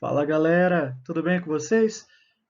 Fala galera, tudo bem com vocês?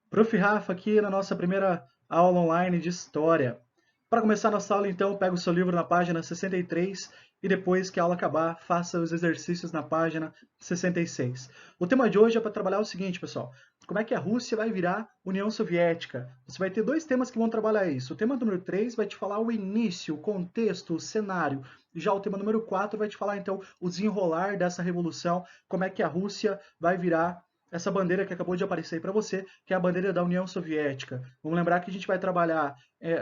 Prof. Rafa aqui na nossa primeira aula online de História. Para começar nossa aula, então, pega o seu livro na página 63 e depois que a aula acabar, faça os exercícios na página 66. O tema de hoje é para trabalhar o seguinte, pessoal: como é que a Rússia vai virar União Soviética? Você vai ter dois temas que vão trabalhar isso. O tema número 3 vai te falar o início, o contexto, o cenário. Já o tema número 4 vai te falar, então, o desenrolar dessa revolução, como é que a Rússia vai virar essa bandeira que acabou de aparecer aí para você, que é a bandeira da União Soviética. Vamos lembrar que a gente vai trabalhar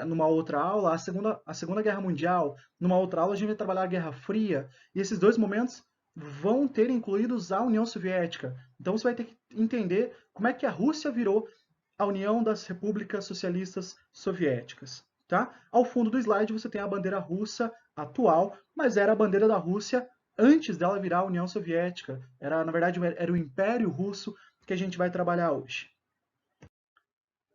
numa outra aula a Segunda Guerra Mundial, numa outra aula a gente vai trabalhar a Guerra Fria, e esses dois momentos vão ter incluídos a União Soviética. Então você vai ter que entender como é que a Rússia virou a União das Repúblicas Socialistas Soviéticas. Tá? Ao fundo do slide você tem a bandeira russa atual, mas era a bandeira da Rússia antes dela virar a União Soviética. Na verdade, era o Império Russo que a gente vai trabalhar hoje.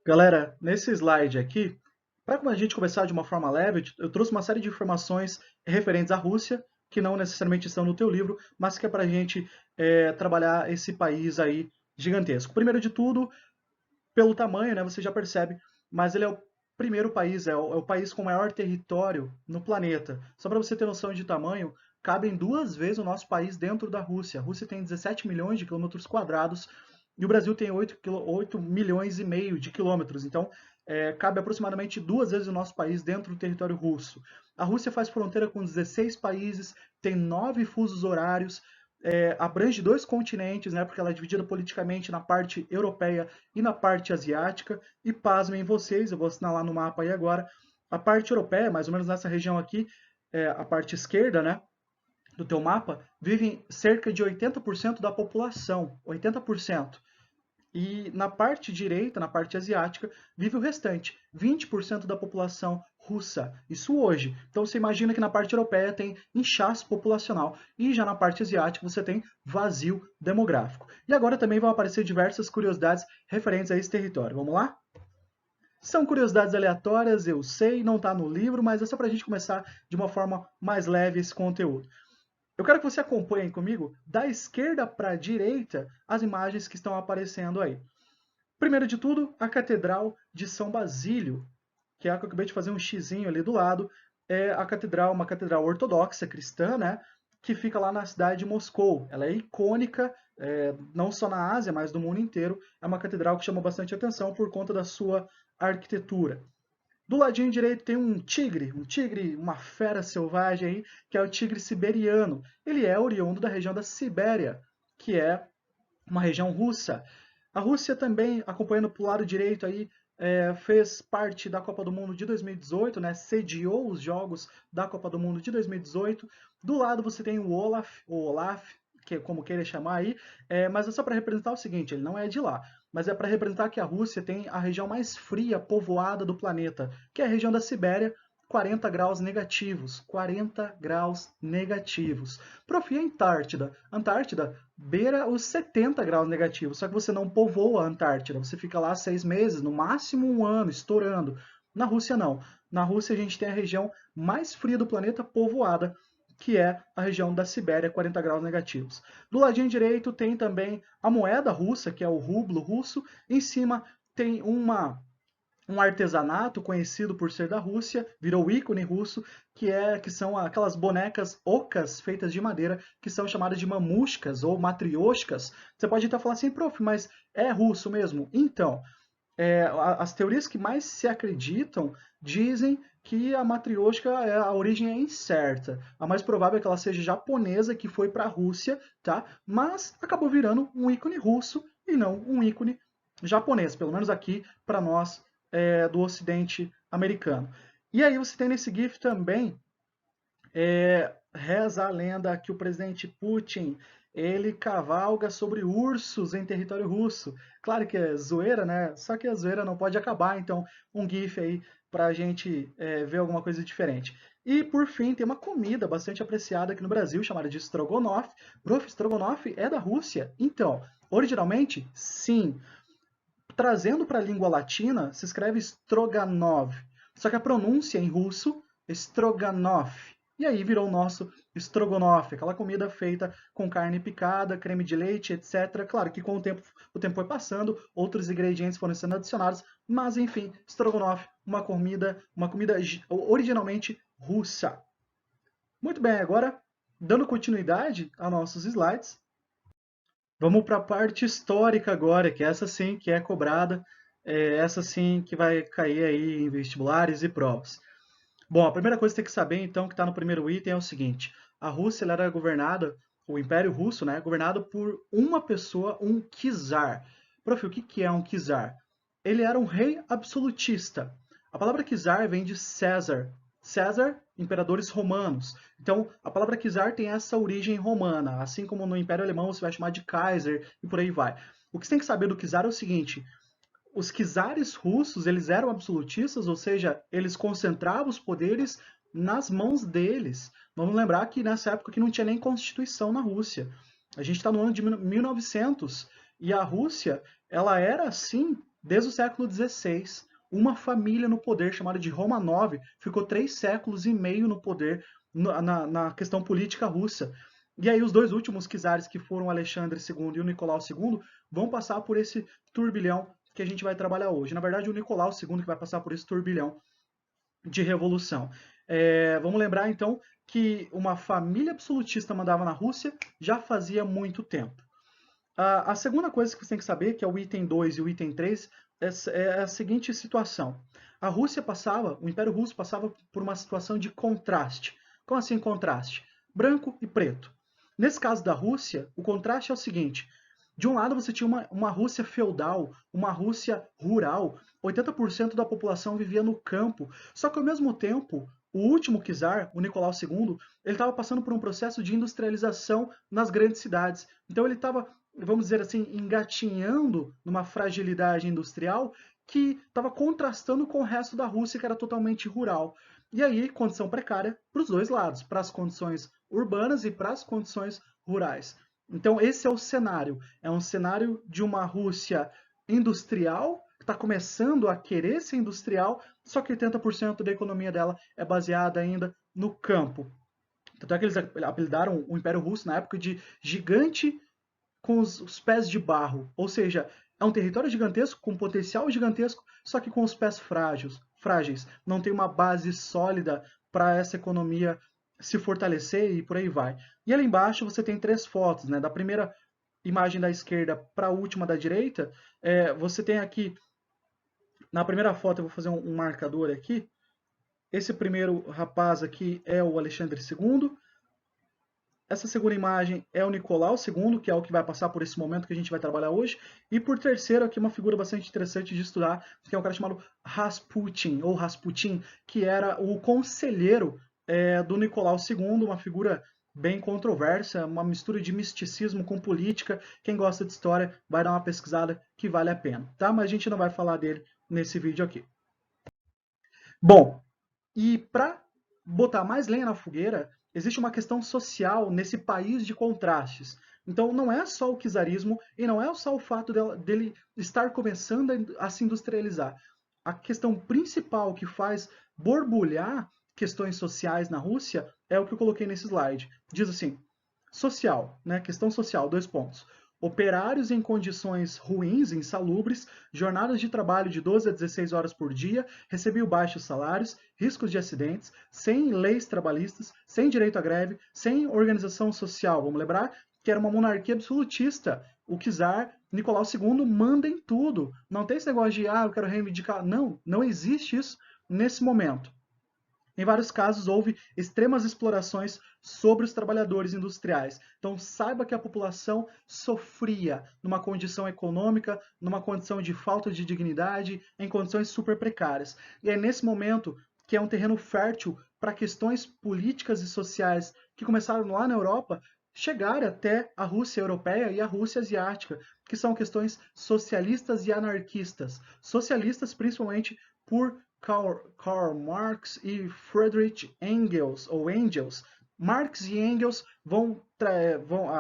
Galera, nesse slide aqui, para a gente começar de uma forma leve, eu trouxe uma série de informações referentes à Rússia, que não necessariamente estão no teu livro, mas que é para a gente trabalhar esse país aí gigantesco. Primeiro de tudo, pelo tamanho, né, você já percebe, mas ele é o primeiro país, é o país com maior território no planeta. Só para você ter noção de tamanho, cabem duas vezes o nosso país dentro da Rússia. A Rússia tem 17 milhões de quilômetros quadrados e o Brasil tem 8 milhões e meio de quilômetros. Então, cabe aproximadamente duas vezes o nosso país dentro do território russo. A Rússia faz fronteira com 16 países, tem 9 fusos horários, abrange dois continentes, né, porque ela é dividida politicamente na parte europeia e na parte asiática. E pasmem vocês, eu vou assinalar no mapa aí agora, a parte europeia, mais ou menos nessa região aqui, a parte esquerda, né, do teu mapa, vivem cerca de 80% da população, 80%. E na parte direita, na parte asiática, vive o restante, 20% da população russa. Isso hoje. Então você imagina que na parte europeia tem inchaço populacional e já na parte asiática você tem vazio demográfico. E agora também vão aparecer diversas curiosidades referentes a esse território. Vamos lá? São curiosidades aleatórias, eu sei, não está no livro, mas é só para a gente começar de uma forma mais leve esse conteúdo. Eu quero que você acompanhe comigo, da esquerda para a direita, as imagens que estão aparecendo aí. Primeiro de tudo, a Catedral de São Basílio, que é a que eu acabei de fazer um xizinho ali do lado, é a catedral, uma catedral ortodoxa cristã, né, que fica lá na cidade de Moscou. Ela é icônica, não só na Ásia, mas no mundo inteiro. É uma catedral que chama bastante atenção por conta da sua arquitetura. Do ladinho direito tem um tigre, uma fera selvagem aí, que é o tigre siberiano. Ele é oriundo da região da Sibéria, que é uma região russa. A Rússia também, acompanhando para o lado direito aí, fez parte da Copa do Mundo de 2018, né? Sediou os jogos da Copa do Mundo de 2018. Do lado você tem o Olaf, que é como queira chamar aí, mas é só para representar o seguinte, ele não é de lá, mas é para representar que a Rússia tem a região mais fria, povoada do planeta, que é a região da Sibéria, 40 graus negativos. 40 graus negativos. Prof, e a Antártida? Antártida beira os 70 graus negativos, só que você não povoa a Antártida, você fica lá 6 meses, no máximo um ano, estourando. Na Rússia não. Na Rússia a gente tem a região mais fria do planeta povoada, que é a região da Sibéria, 40 graus negativos. Do ladinho direito tem também a moeda russa, que é o rublo russo. Em cima tem um artesanato conhecido por ser da Rússia, virou ícone russo, que são aquelas bonecas ocas feitas de madeira, que são chamadas de mamushkas ou matrioshkas. Você pode então falar assim, prof, mas é russo mesmo? Então, as teorias que mais se acreditam dizem que a matrioshka, a origem é incerta. A mais provável é que ela seja japonesa, que foi para a Rússia, tá? Mas acabou virando um ícone russo e não um ícone japonês, pelo menos aqui para nós do ocidente americano. E aí você tem nesse GIF também, reza a lenda que o presidente Putin ele cavalga sobre ursos em território russo. Claro que é zoeira, né? Só que a zoeira não pode acabar, então um GIF aí para a gente ver alguma coisa diferente. E por fim, tem uma comida bastante apreciada aqui no Brasil, chamada de Strogonoff. Prof, Strogonoff é da Rússia? Então, originalmente, sim. Trazendo para a língua latina, se escreve Stroganov. Só que a pronúncia em russo é Stroganov. E aí virou o nosso estrogonofe, aquela comida feita com carne picada, creme de leite, etc. Claro que com o tempo foi passando, outros ingredientes foram sendo adicionados, mas enfim, estrogonofe, uma comida originalmente russa. Muito bem, agora dando continuidade a nossos slides, vamos para a parte histórica agora, que essa sim que é cobrada, essa sim que vai cair aí em vestibulares e provas. Bom, a primeira coisa que tem que saber, então, que está no primeiro item é o seguinte: a Rússia ela era governada, o Império Russo, né, governado por uma pessoa, um czar. Prof, o que é um czar? Ele era um rei absolutista. A palavra czar vem de César. César, imperadores romanos. Então, a palavra czar tem essa origem romana, assim como no Império Alemão você vai chamar de Kaiser e por aí vai. O que você tem que saber do czar é o seguinte: os czares russos, eles eram absolutistas, ou seja, eles concentravam os poderes nas mãos deles. Vamos lembrar que nessa época que não tinha nem constituição na Rússia. A gente está no ano de 1900 e a Rússia, ela era assim desde o século XVI. Uma família no poder chamada de Romanov ficou 3 séculos e meio no poder na questão política russa. E aí os dois últimos czares, que foram o Alexandre II e o Nicolau II, vão passar por esse turbilhão que a gente vai trabalhar hoje. Na verdade, o Nicolau II que vai passar por esse turbilhão de revolução. Vamos lembrar, então, que uma família absolutista mandava na Rússia já fazia muito tempo. A segunda coisa que você tem que saber, que é o item 2 e o item 3, é a seguinte situação. A Rússia passava, o Império Russo passava por uma situação de contraste. Como assim contraste? Branco e preto. Nesse caso da Rússia, o contraste é o seguinte: de um lado você tinha uma Rússia feudal, uma Rússia rural, 80% da população vivia no campo, só que ao mesmo tempo, o último czar, o Nicolau II, ele estava passando por um processo de industrialização nas grandes cidades. Então ele estava, vamos dizer assim, engatinhando numa fragilidade industrial que estava contrastando com o resto da Rússia, que era totalmente rural. E aí, condição precária para os dois lados, para as condições urbanas e para as condições rurais. Então, esse é o cenário. É um cenário de uma Rússia industrial, que está começando a querer ser industrial, só que 80% da economia dela é baseada ainda no campo. Tanto é que eles apelidaram o Império Russo na época de gigante com os pés de barro. Ou seja, é um território gigantesco, com potencial gigantesco, só que com os pés frágeis. Não tem uma base sólida para essa economia se fortalecer e por aí vai. E ali embaixo você tem 3 fotos, né? Da primeira imagem da esquerda para a última da direita, você tem aqui, na primeira foto eu vou fazer um marcador aqui, esse primeiro rapaz aqui é o Alexandre II, essa segunda imagem é o Nicolau II, que é o que vai passar por esse momento que a gente vai trabalhar hoje. E por terceiro, aqui uma figura bastante interessante de estudar, que é um cara chamado Rasputin, ou Rasputin, que era o conselheiro do Nicolau II, uma figura bem controversa, uma mistura de misticismo com política. Quem gosta de história vai dar uma pesquisada que vale a pena, tá? Mas a gente não vai falar dele nesse vídeo aqui. Bom, e para botar mais lenha na fogueira, existe uma questão social nesse país de contrastes. Então, não é só o czarismo e não é só o fato dele estar começando a se industrializar. A questão principal que faz borbulhar questões sociais na Rússia é o que eu coloquei nesse slide. Diz assim: social, né? Questão social, 2 pontos. Operários em condições ruins, insalubres, jornadas de trabalho de 12 a 16 horas por dia, recebiam baixos salários, riscos de acidentes, sem leis trabalhistas, sem direito à greve, sem organização social. Vamos lembrar que era uma monarquia absolutista. O czar Nicolau II manda em tudo. Não tem esse negócio de, eu quero reivindicar. Não, não existe isso nesse momento. Em vários casos, houve extremas explorações sobre os trabalhadores industriais. Então, saiba que a população sofria numa condição econômica, numa condição de falta de dignidade, em condições super precárias. E é nesse momento que é um terreno fértil para questões políticas e sociais que começaram lá na Europa chegar até a Rússia europeia e a Rússia asiática, que são questões socialistas e anarquistas. Socialistas, principalmente por Karl Marx e Friedrich Engels, ou Engels. Marx e Engels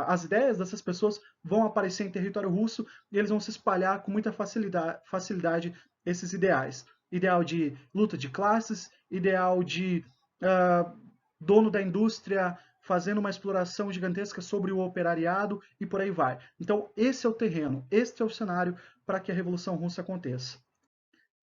as ideias dessas pessoas vão aparecer em território russo e eles vão se espalhar com muita facilidade esses ideais. Ideal de luta de classes, ideal de dono da indústria fazendo uma exploração gigantesca sobre o operariado e por aí vai. Então, esse é o terreno, este é o cenário para que a Revolução Russa aconteça.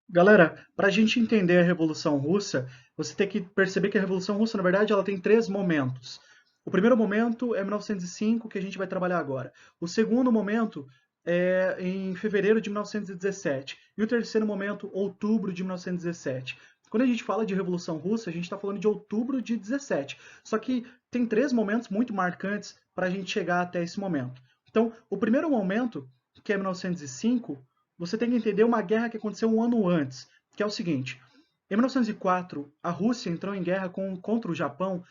Galera, para a gente entender a Revolução Russa, você tem que perceber que a Revolução Russa, na verdade, ela tem três momentos. O primeiro momento é 1905, que a gente vai trabalhar agora. O segundo momento é em fevereiro de 1917. E o terceiro momento, outubro de 1917. Quando a gente fala de Revolução Russa, a gente está falando de outubro de 17. Só que tem três momentos muito marcantes para a gente chegar até esse momento. Então, o primeiro momento, que é 1905, você tem que entender uma guerra que aconteceu um ano antes, que é o seguinte. Em 1904, a Rússia entrou em guerra contra o Japão,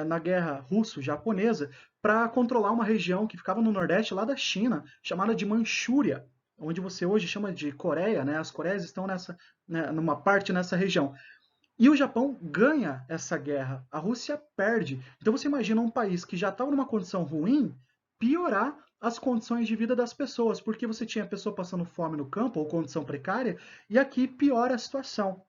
na guerra russo-japonesa, para controlar uma região que ficava no nordeste lá da China, chamada de Manchúria, onde você hoje chama de Coreia, né? As Coreias estão numa parte nessa região. E o Japão ganha essa guerra, a Rússia perde. Então você imagina um país que já estava numa condição ruim piorar as condições de vida das pessoas, porque você tinha pessoa passando fome no campo ou condição precária, e aqui piora a situação.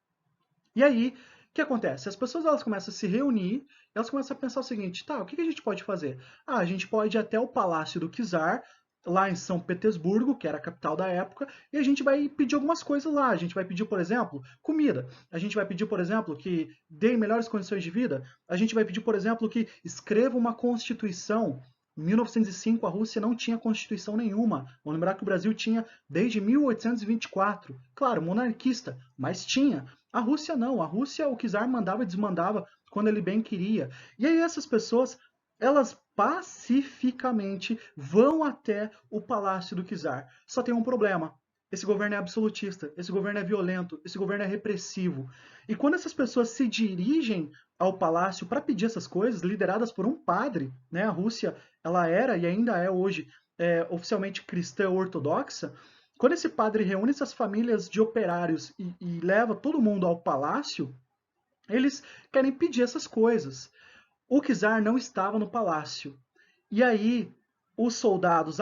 E aí, o que acontece? As pessoas elas começam a se reunir, elas começam a pensar o seguinte, tá, o que a gente pode fazer? Ah, a gente pode ir até o Palácio do Czar, lá em São Petersburgo, que era a capital da época, e a gente vai pedir algumas coisas lá. A gente vai pedir, por exemplo, comida. A gente vai pedir, por exemplo, que deem melhores condições de vida. A gente vai pedir, por exemplo, que escreva uma constituição. Em 1905, a Rússia não tinha constituição nenhuma. Vamos lembrar que o Brasil tinha desde 1824. Claro, monarquista, mas tinha. A Rússia não. A Rússia, o czar mandava e desmandava quando ele bem queria. E aí essas pessoas, elas pacificamente vão até o palácio do czar. Só tem um problema. Esse governo é absolutista, esse governo é violento, esse governo é repressivo. E quando essas pessoas se dirigem ao palácio para pedir essas coisas, lideradas por um padre, né? A Rússia, ela era e ainda é hoje oficialmente cristã ortodoxa. Quando esse padre reúne essas famílias de operários e leva todo mundo ao palácio, eles querem pedir essas coisas. O czar não estava no palácio. E aí, os soldados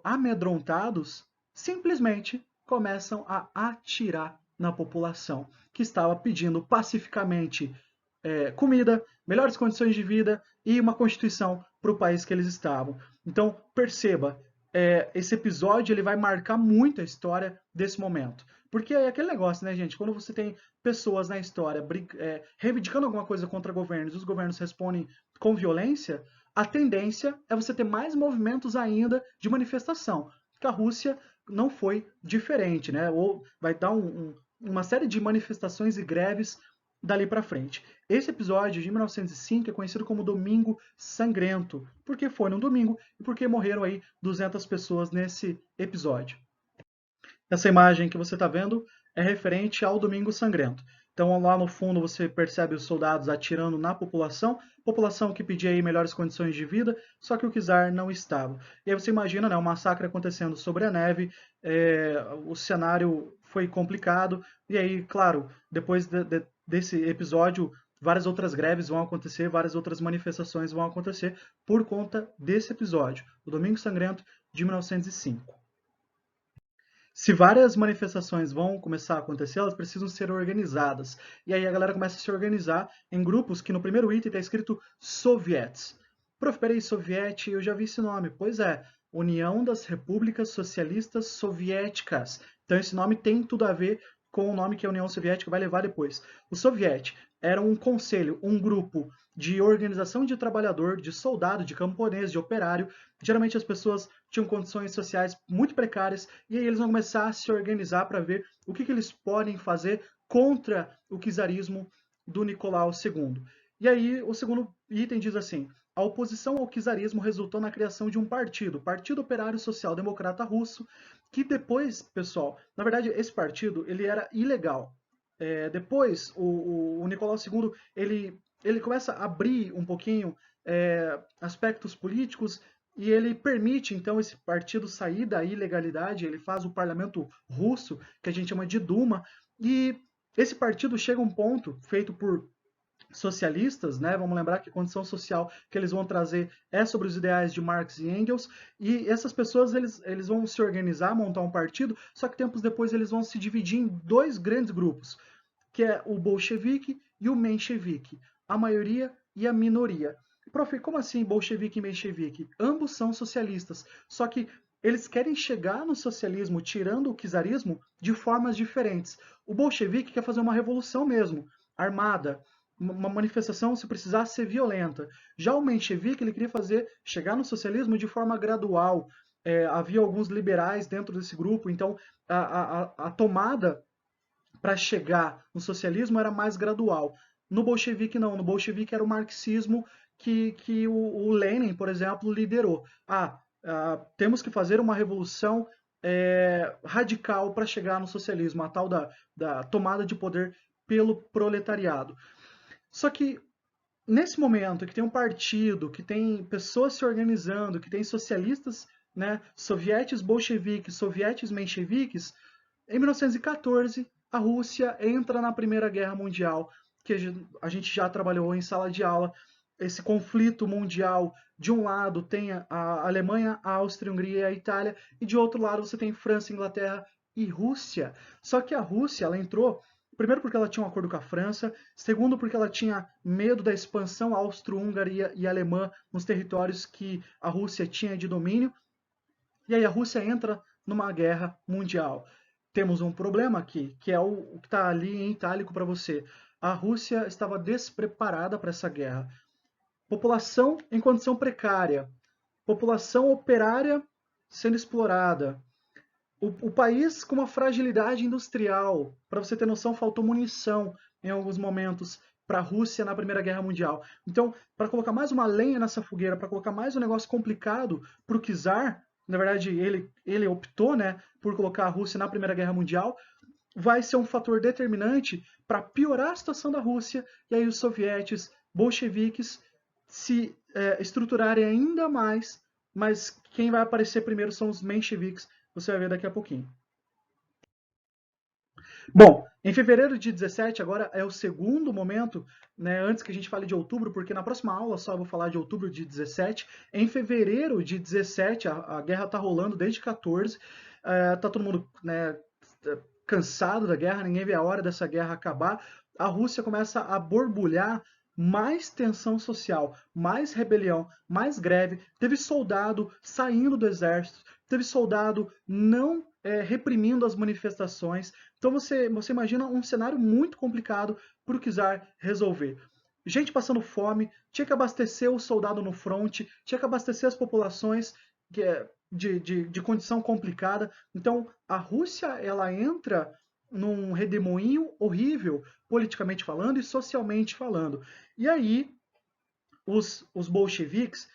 amedrontados simplesmente começam a atirar na população, que estava pedindo pacificamente comida, melhores condições de vida e uma constituição para o país que eles estavam. Então, perceba, esse episódio ele vai marcar muito a história desse momento. Porque é aquele negócio, né, gente? Quando você tem pessoas na história reivindicando alguma coisa contra governos e os governos respondem com violência, a tendência é você ter mais movimentos ainda de manifestação. Que a Rússia não foi diferente, né? Ou vai dar uma série de manifestações e greves dali para frente. Esse episódio de 1905 é conhecido como Domingo Sangrento, porque foi num domingo e porque morreram aí 200 pessoas nesse episódio. Essa imagem que você está vendo é referente ao Domingo Sangrento. Então lá no fundo você percebe os soldados atirando na população que pedia aí melhores condições de vida, só que o czar não estava. E aí você imagina, né, um massacre acontecendo sobre a neve, o cenário foi complicado, e aí, claro, depois desse episódio, várias outras greves vão acontecer, várias outras manifestações vão acontecer por conta desse episódio, o Domingo Sangrento de 1905. Se várias manifestações vão começar a acontecer, elas precisam ser organizadas. E aí a galera começa a se organizar em grupos que no primeiro item está escrito Soviets. Prof, peraí, Soviet, eu já vi esse nome. Pois é, União das Repúblicas Socialistas Soviéticas. Então esse nome tem tudo a ver com o nome que a União Soviética vai levar depois. O Soviet era um conselho, um grupo de organização de trabalhador, de soldado, de camponês, de operário. Geralmente as pessoas tinham condições sociais muito precárias e aí eles vão começar a se organizar para ver o que eles podem fazer contra o czarismo do Nicolau II. E aí o segundo item diz assim: a oposição ao czarismo resultou na criação de um partido, Partido Operário Social Democrata Russo, que depois, pessoal, na verdade esse partido ele era ilegal. Depois o Nicolau II ele começa a abrir um pouquinho aspectos políticos e ele permite então esse partido sair da ilegalidade, ele faz o parlamento russo, que a gente chama de Duma, e esse partido chega a um ponto feito por socialistas, né? Vamos lembrar que a condição social que eles vão trazer é sobre os ideais de Marx e Engels, e essas pessoas eles vão se organizar, montar um partido, só que tempos depois eles vão se dividir em dois grandes grupos, que é o bolchevique e o menchevique, a maioria e a minoria. Prof, como assim bolchevique e menchevique? Ambos são socialistas, só que eles querem chegar no socialismo, tirando o czarismo, de formas diferentes. O bolchevique quer fazer uma revolução mesmo, armada, uma manifestação, se precisar, ser violenta. Já o menchevique, ele queria chegar no socialismo de forma gradual. Havia alguns liberais dentro desse grupo, então a tomada para chegar no socialismo era mais gradual. No bolchevique, não. No bolchevique era o marxismo que o Lenin, por exemplo, liderou. Temos que fazer uma revolução radical para chegar no socialismo, a tal da tomada de poder pelo proletariado. Só que nesse momento que tem um partido, que tem pessoas se organizando, que tem socialistas, né, sovietes bolcheviques, sovietes mencheviques, em 1914 a Rússia entra na Primeira Guerra Mundial, que a gente já trabalhou em sala de aula. Esse conflito mundial, de um lado tem a Alemanha, a Áustria, a Hungria e a Itália, e de outro lado você tem França, Inglaterra e Rússia. Só que a Rússia, ela entrou primeiro porque ela tinha um acordo com a França, segundo porque ela tinha medo da expansão austro-húngara e alemã nos territórios que a Rússia tinha de domínio, e aí a Rússia entra numa guerra mundial. Temos um problema aqui, que é o que está ali em itálico para você. A Rússia estava despreparada para essa guerra. População em condição precária, população operária sendo explorada, o país com uma fragilidade industrial. Para você ter noção, faltou munição em alguns momentos para a Rússia na Primeira Guerra Mundial. Então, para colocar mais uma lenha nessa fogueira, para colocar mais um negócio complicado para o czar, na verdade ele optou, né, por colocar a Rússia na Primeira Guerra Mundial, vai ser um fator determinante para piorar a situação da Rússia, e aí os sovietes bolcheviques se estruturarem ainda mais, mas quem vai aparecer primeiro são os mencheviques, você vai ver daqui a pouquinho. Bom, em fevereiro de 17, agora é o segundo momento, né, antes que a gente fale de outubro, porque na próxima aula só eu vou falar de outubro de 17. Em fevereiro de 17, a guerra está rolando desde 14, tá todo mundo, né, cansado da guerra, ninguém vê a hora dessa guerra acabar. A Rússia começa a borbulhar mais tensão social, mais rebelião, mais greve. Teve soldado saindo do exército, teve soldado não reprimindo as manifestações. Então você imagina um cenário muito complicado para o czar resolver. Gente passando fome, tinha que abastecer o soldado no fronte, tinha que abastecer as populações de condição complicada. Então a Rússia ela entra num redemoinho horrível, politicamente falando e socialmente falando. E aí os bolcheviques,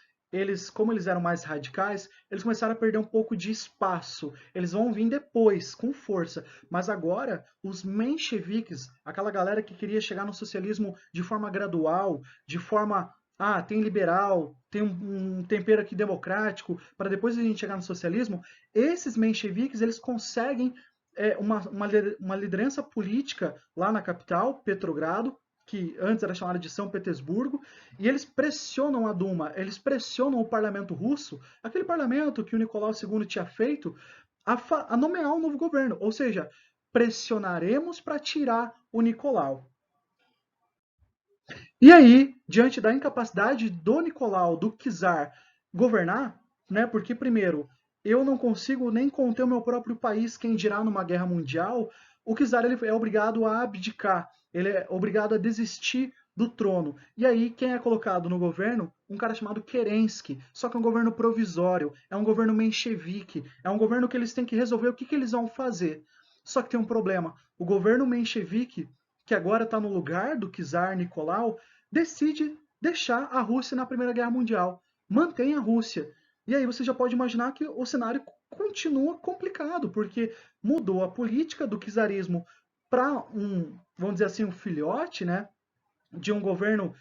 como eles eram mais radicais, eles começaram a perder um pouco de espaço. Eles vão vir depois, com força. Mas agora, os mencheviques, aquela galera que queria chegar no socialismo de forma gradual, de forma, tem liberal, tem um tempero aqui democrático, para depois a gente chegar no socialismo, esses mencheviques, eles conseguem uma liderança política lá na capital, Petrogrado, que antes era chamada de São Petersburgo, e eles pressionam a Duma, eles pressionam o parlamento russo, aquele parlamento que o Nicolau II tinha feito, a nomear um novo governo. Ou seja, pressionaremos para tirar o Nicolau. E aí, diante da incapacidade do Nicolau, do czar, governar, né, porque, primeiro, eu não consigo nem conter o meu próprio país, quem dirá numa guerra mundial, o czar ele é obrigado a abdicar, ele é obrigado a desistir do trono. E aí, quem é colocado no governo? Um cara chamado Kerensky, só que é um governo provisório, é um governo menchevique, é um governo que eles têm que resolver o que eles vão fazer. Só que tem um problema, o governo menchevique, que agora está no lugar do czar Nicolau, decide deixar a Rússia na Primeira Guerra Mundial, mantém a Rússia. E aí você já pode imaginar que o cenário continua complicado, porque mudou a política do czarismo para vamos dizer assim, um filhote, né, de um governo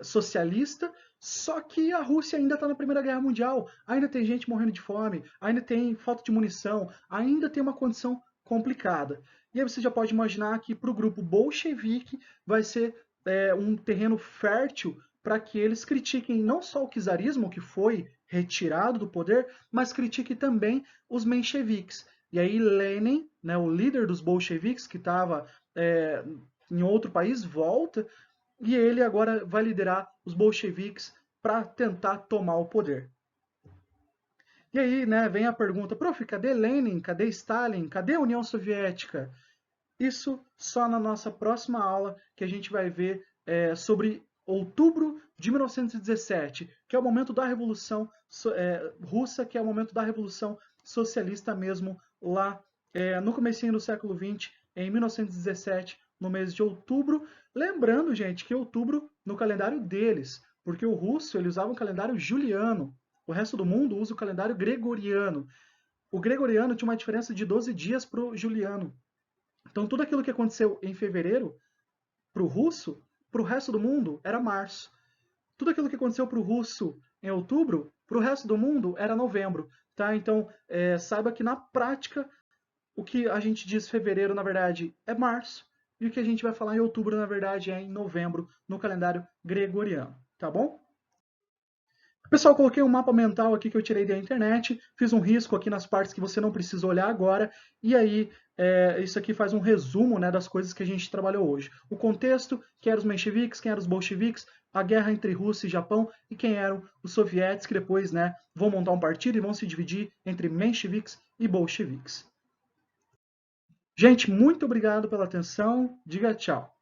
socialista, só que a Rússia ainda está na Primeira Guerra Mundial, ainda tem gente morrendo de fome, ainda tem falta de munição, ainda tem uma condição complicada. E aí você já pode imaginar que para o grupo bolchevique vai ser um terreno fértil para que eles critiquem não só o czarismo, que foi retirado do poder, mas critiquem também os mencheviques. E aí Lenin, né, o líder dos bolcheviques, que estava em outro país, volta e ele agora vai liderar os bolcheviques para tentar tomar o poder. E aí, né, vem a pergunta, prof, cadê Lenin, cadê Stalin, cadê a União Soviética? Isso só na nossa próxima aula, que a gente vai ver sobre outubro de 1917, que é o momento da Revolução Russa, que é o momento da Revolução Socialista mesmo, lá no comecinho do século XX, em 1917, no mês de outubro. Lembrando, gente, que outubro no calendário deles, porque o russo ele usava um calendário juliano, o resto do mundo usa o calendário gregoriano. O gregoriano tinha uma diferença de 12 dias para o juliano. Então, tudo aquilo que aconteceu em fevereiro, para o russo, para o resto do mundo, era março. Tudo aquilo que aconteceu para o russo em outubro, para o resto do mundo, era novembro. Tá? Então, saiba que na prática, o que a gente diz fevereiro, na verdade, é março, e o que a gente vai falar em outubro, na verdade, é em novembro, no calendário gregoriano. Tá bom? Pessoal, coloquei um mapa mental aqui que eu tirei da internet, fiz um risco aqui nas partes que você não precisa olhar agora, e aí isso aqui faz um resumo, né, das coisas que a gente trabalhou hoje. O contexto, quem eram os mencheviques, quem eram os bolcheviques, a guerra entre Rússia e Japão, e quem eram os sovietes, que depois vão montar um partido e vão se dividir entre mencheviques e bolcheviques. Gente, muito obrigado pela atenção, diga tchau.